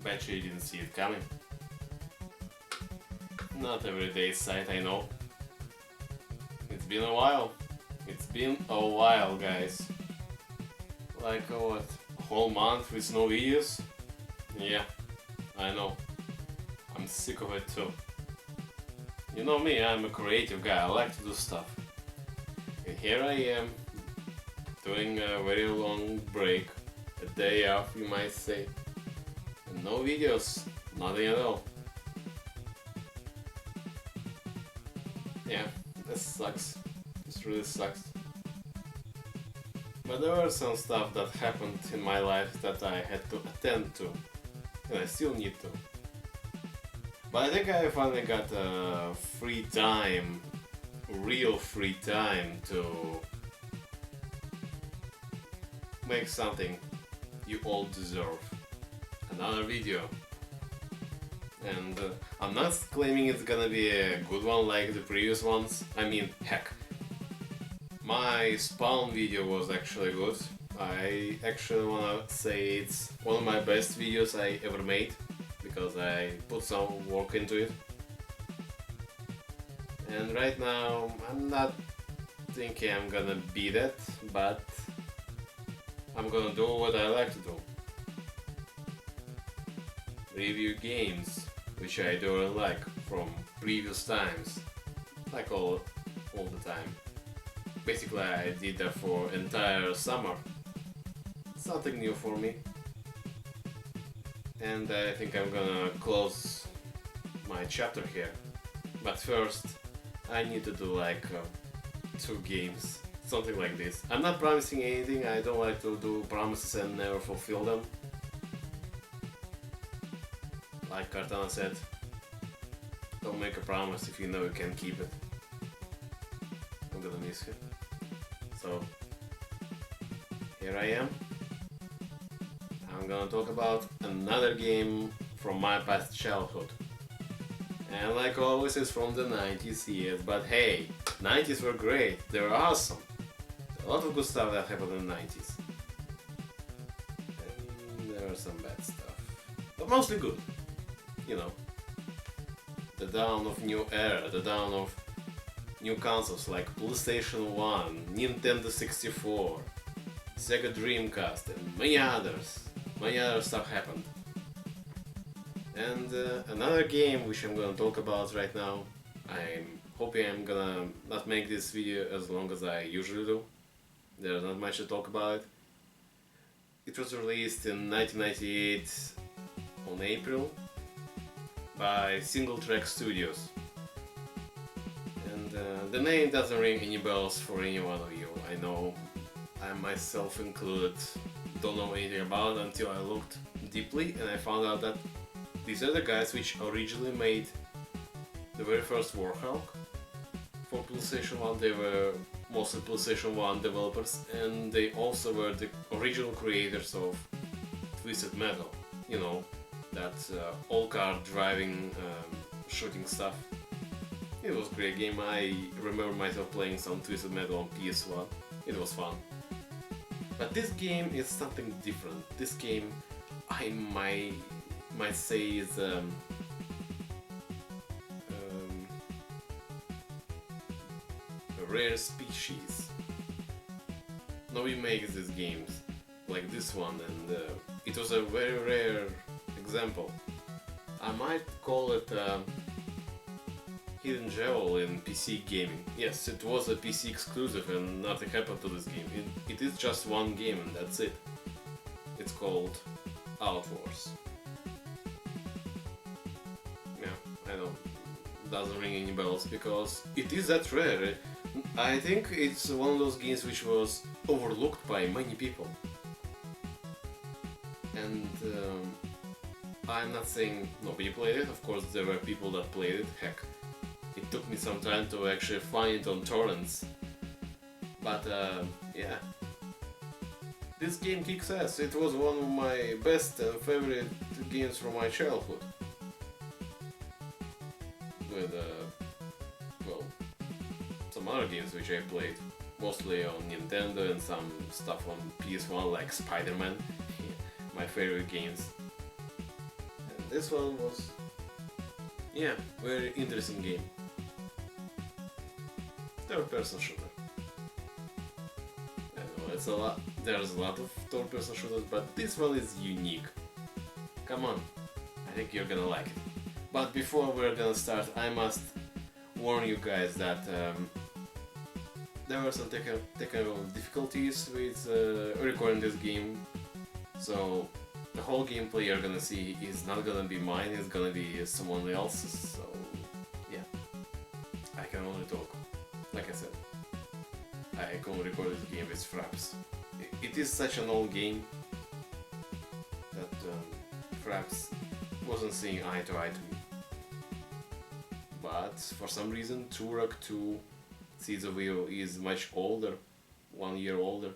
bet you didn't see it coming. Not everyday sight, I know. It's been a while. It's been a while, guys. Like, what? A whole month with no videos? Yeah, I know. I'm sick of it too. You know me, I'm a creative guy, I like to do stuff. And here I am, doing a very long break, a day off you might say. And no videos, nothing at all. Yeah, this sucks. This really sucks. But there were some stuff that happened in my life that I had to attend to. And I still need to. But I think I finally got free time, real free time to make something you all deserve. Another video. And I'm not claiming it's gonna be a good one like the previous ones. I mean, heck. My Spawn video was actually good. I actually wanna say it's one of my best videos I ever made, because I put some work into it. And right now I'm not thinking I'm gonna beat it, but I'm gonna do what I like to do. Review games, which I don't like from previous times, like all the time. Basically I did that for entire summer. Something new for me. And I think I'm gonna close my chapter here. But first, I need to do like 2 games, something like this. I'm not promising anything, I don't like to do promises and never fulfill them. Like Cortana said, don't make a promise if you know you can keep it. I'm gonna miss you. So, here I am. I'm gonna talk about another game from my past childhood. And like always, it's from the 90s, yes, but hey, 90s were great, they were awesome. A lot of good stuff that happened in the 90s. And there was some bad stuff, but mostly good. You know, the dawn of new era, the dawn of new consoles like PlayStation 1, Nintendo 64, Sega Dreamcast, and many others. Many other stuff happened. And another game which I'm gonna talk about right now. I'm hoping I'm gonna not make this video as long as I usually do. There's not much to talk about it. It was released in 1998 on April by Single Track Studios. And the name doesn't ring any bells for any one of you. I know, I myself included, don't know anything about it until I looked deeply and I found out that these are the guys which originally made the very first Warhawk for PlayStation 1. They were mostly PlayStation 1 developers, and they also were the original creators of Twisted Metal. You know, that all-car driving shooting stuff. It was a great game. I remember myself playing some Twisted Metal on PS1. It was fun. But this game is something different. This game, I might say, is a rare species. Nobody makes these games like this one, and it was a very rare example. I might call it a hidden gem in PC gaming. Yes, it was a PC exclusive and nothing happened to this game. It is just one game and that's it. It's called Outwars. Yeah, I know, doesn't ring any bells because it is that rare. I think it's one of those games which was overlooked by many people. And I'm not saying nobody played it, of course there were people that played it, heck. It took me some time to actually find it on torrents. But yeah, this game kicks ass. It was one of my best and favorite games from my childhood. With well, some other games which I played, mostly on Nintendo and some stuff on PS1 like Spider-Man, my favorite games. this one was, yeah, very interesting game. Third-person shooter. I know it's a lot. There's a lot of third-person shooters, but this one is unique. Come on, I think you're gonna like it. But before we're gonna start, I must warn you guys that there were some technical difficulties with recording this game, so the whole gameplay you're gonna see is not gonna be mine, it's gonna be someone else's, so yeah, I can only talk. Like I said, I can only record this game with Fraps. It is such an old game that Fraps wasn't seeing eye to eye to me. But for some reason, Turok 2 Seeds of Evil is much older, 1 year older.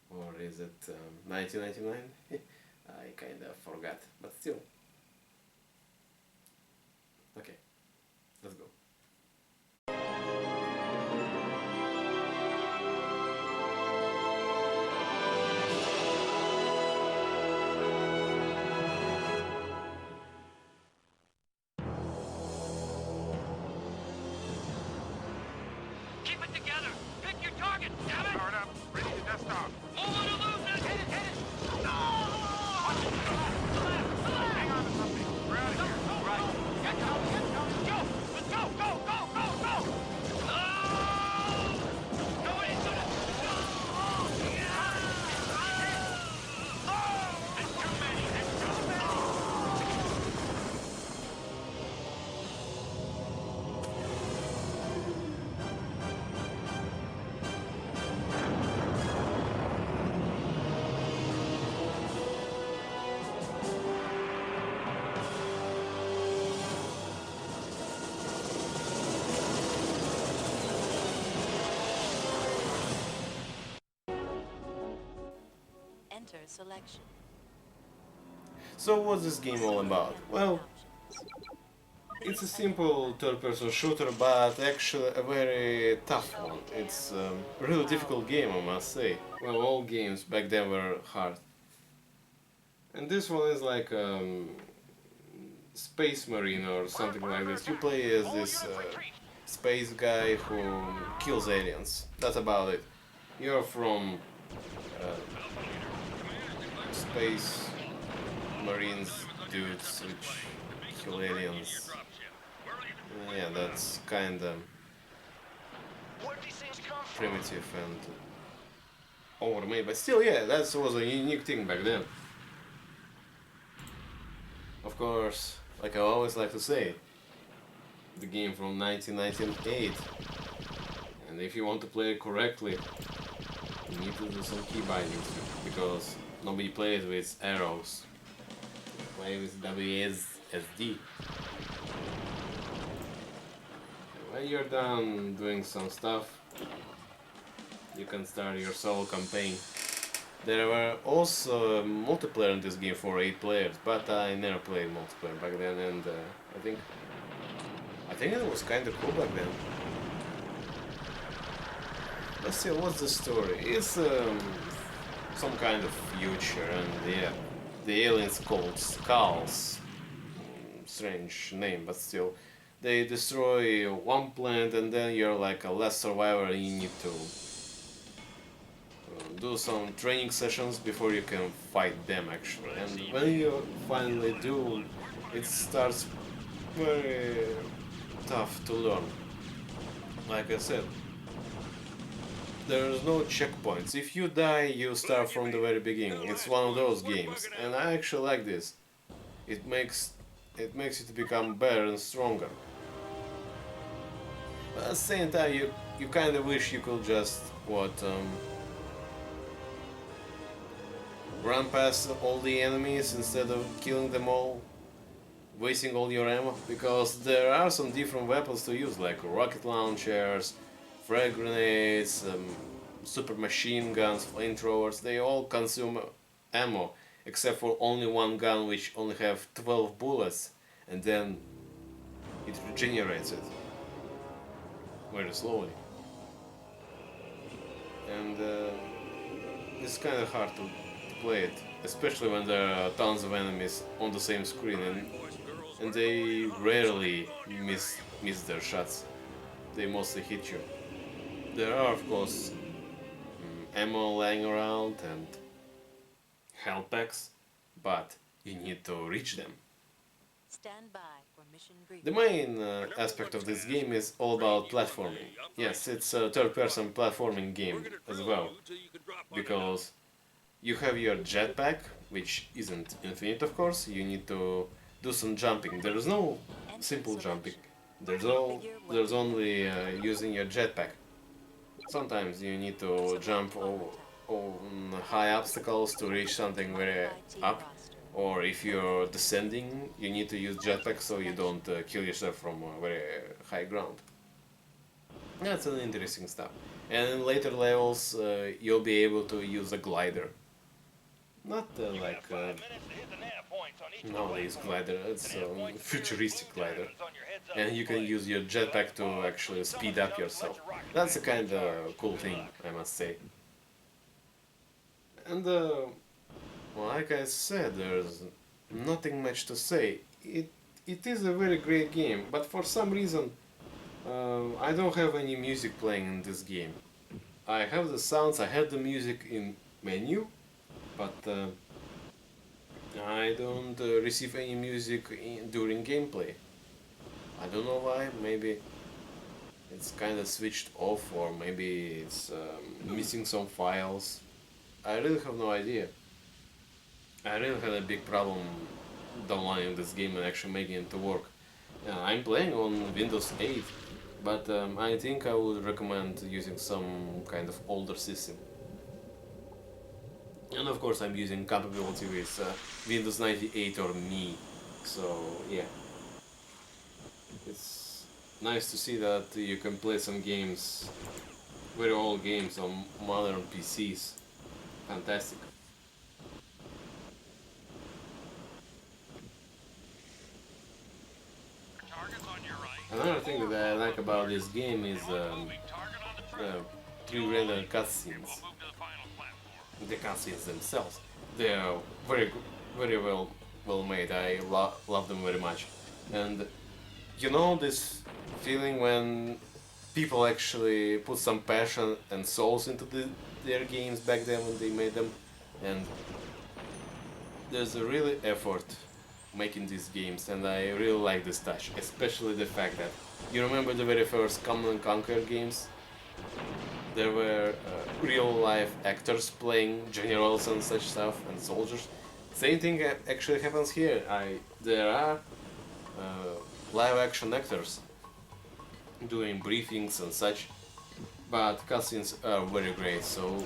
Or is it 1999? I kinda forgot, but still. Okay, let's go. Keep it together! Pick your target, damn it! Start up, ready to dust off. Hold on to lose it! Hit it, hit it! No! Hang on to something. We're out of here. Right. Get going, get going! Go! Let's go, go, go, go, go! Go into it! There's too many, there's too many! Enter selection. So what's this game all about? Well, it's a simple third-person shooter, but actually a very tough one. It's a really difficult game, I must say. Well, all games back then were hard. And this one is like Space Marine or something like this. You play as this space guy who kills aliens. That's about it. You're from Space Marines dudes which kill aliens. Yeah, that's kinda primitive and overmade, but still, yeah, that was a unique thing back then. Of course, like I always like to say, the game from 1998, and if you want to play it correctly, you need to do some key bindings, because nobody plays with arrows. You play with WSD. When you're done doing some stuff, you can start your solo campaign. There were also multiplayer in this game for 8 players, but I never played multiplayer back then, and I think it was kind of cool back then. But still, what's the story? It's some kind of future, and yeah, the aliens called Skulls. Strange name, but still. They destroy one planet, and then you're like a last survivor, and you need to do some training sessions before you can fight them, actually. And when you finally do, it starts very tough to learn. Like I said, there's no checkpoints. If you die, you start from the very beginning. It's one of those games, and I actually like this. It makes you to become better and stronger. But at the same time, you kind of wish you could just run past all the enemies instead of killing them all, wasting all your ammo, because there are some different weapons to use, like rocket launchers, frag grenades, super machine guns, flamethrowers. They all consume ammo, except for only one gun which only have 12 bullets, and then it regenerates it very slowly. And it's kind of hard to play it. especially when there are tons of enemies on the same screen, and they rarely miss their shots. They mostly hit you. There are, of course, ammo lying around and health packs, but you need to reach them. Stand by for mission The briefing. main aspect of this game is all about platforming. Yes, it's a third-person platforming game as well, because you have your jetpack, which isn't infinite, of course. You need to do some jumping. There is no Enter simple jumping. selection. There's only using your jetpack. Sometimes you need to jump on high obstacles to reach something very up, or if you're descending, you need to use jetpack so you don't kill yourself from very high ground. That's an interesting stuff. And in later levels, you'll be able to use a glider. Not like nowadays glider, it's a futuristic glider. And you can use your jetpack to actually speed up yourself. That's a kind of cool thing, I must say. And like I said, there's nothing much to say. It is a very great game, but for some reason I don't have any music playing in this game. I have the sounds, I have the music in menu, but I don't receive any music during gameplay. I don't know why, maybe it's kind of switched off, or maybe it's missing some files. I really have no idea. I really had a big problem downloading this game and actually making it to work. I'm playing on Windows 8, but I think I would recommend using some kind of older system. And of course I'm using compatibility with Windows 98 or Me, so yeah. It's nice to see that you can play some games, very old games on modern PCs. Fantastic. Another thing that I like about this game is pre-rendered cutscenes. The cutscenes themselves, they are very well made. I love them very much, and you know this feeling when people actually put some passion and souls into their games back then when they made them, and there's a really effort making these games, and I really like this touch, especially the fact that you remember the very first Command and Conquer games. There were real life actors playing generals and such stuff and soldiers. Same thing actually happens here. There are live action actors doing briefings and such, but cutscenes are very great, so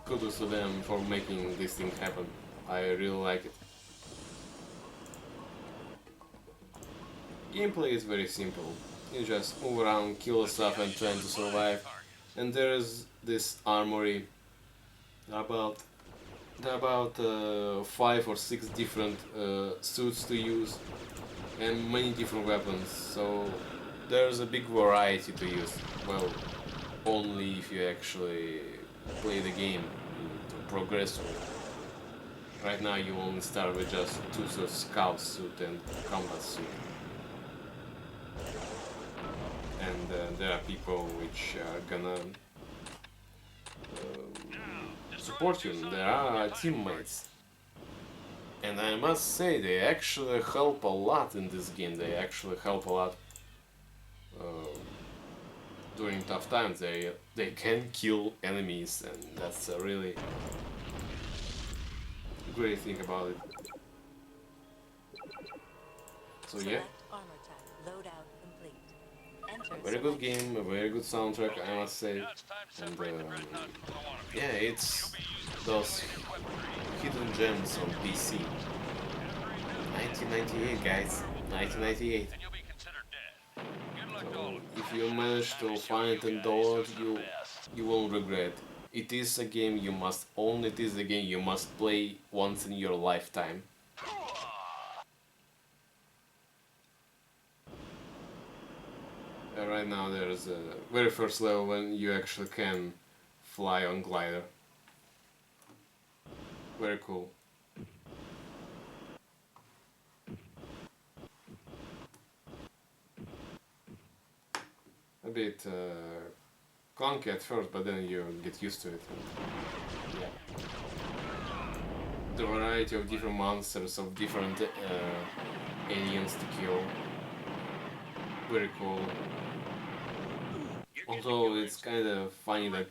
kudos to them for making this thing happen. I really like it. Gameplay is very simple. You just move around, kill stuff and trying to survive. And there's this armory. About 5 or 6 different suits to use and many different weapons. So there's a big variety to use. Well, only if you actually play the game to progress with it. Right now you only start with just 2 suits, scout suit and combat suit. And there are people which are gonna support you. There are teammates, and I must say they actually help a lot in this game. They actually help a lot during tough times. They can kill enemies, and that's a really great thing about it. So yeah. Select armor type. Loadout complete. Enter A very good selection. game, a very good soundtrack, I must say, and yeah, it's those hidden gems on PC. 1998, guys, 1998. So if you manage to find it and download, you won't regret. It is a game you must own. It is a game you must play once in your lifetime. Right now there's a very first level when you actually can fly on glider. Very cool. a bit clunky at first, but then you get used to it. And, yeah. The variety of different monsters, of different aliens to kill. Very cool. Although it's kind of funny that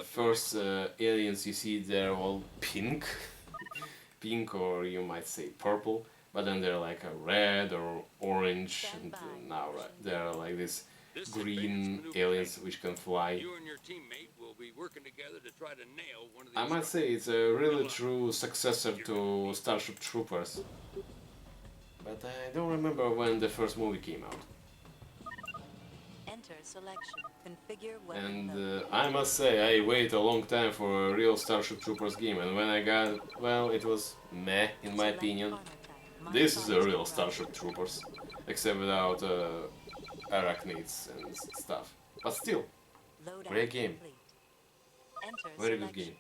first aliens you see, they're all pink. Pink, or you might say purple, but then they're like a red or orange, and now they're like this green aliens which can fly. You and your teammate will be working together to try to nail one of these. I must say it's a really true successor to Starship Troopers. But I don't remember when the first movie came out. Enter selection. Configure weapon And mode. I must say, I waited a long time for a real Starship Troopers game, and when I got it, well, it was meh, in my Select opinion. armor type. This is the Modify real type. Starship Troopers, except without arachnids and stuff. But still, Loadout great game. complete. Enter Very good selection. game.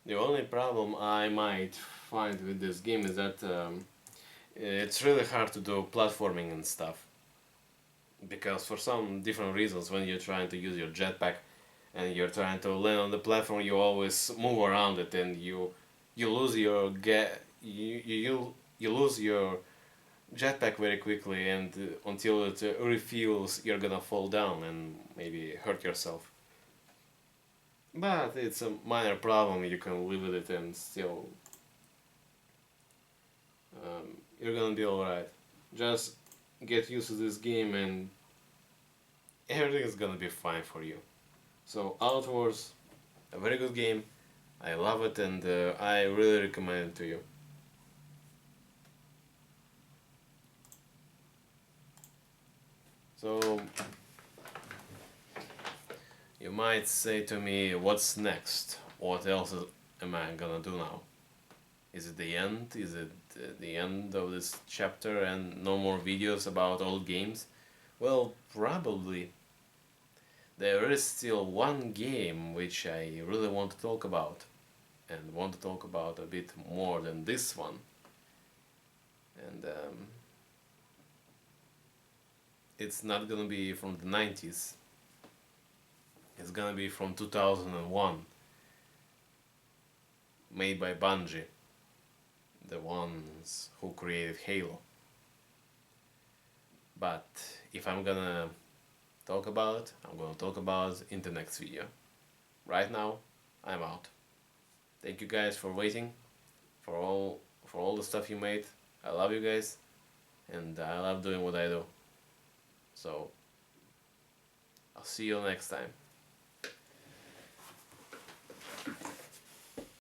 The only problem I might find with this game is that it's really hard to do platforming and stuff. Because for some different reasons, when you're trying to use your jetpack and you're trying to land on the platform, you always move around it, and you lose your you lose your jetpack very quickly, and until it refuels, you're gonna fall down and maybe hurt yourself. But it's a minor problem, you can live with it, and still you're gonna be alright. Just get used to this game and everything is gonna be fine for you. So Outwars, a very good game. I love it, and I really recommend it to you. So you might say to me, what's next? What else am I gonna do now? Is it the end? Is it the end of this chapter and no more videos about old games? Well, probably. There is still one game which I really want to talk about, and want to talk about a bit more than this one. And it's not gonna be from the 90s. It's gonna be from 2001, made by Bungie, the ones who created Halo. But if I'm gonna talk about it, I'm gonna talk about it in the next video. Right now, I'm out. Thank you guys for waiting, for all the stuff you made. I love you guys, and I love doing what I do. So I'll see you next time.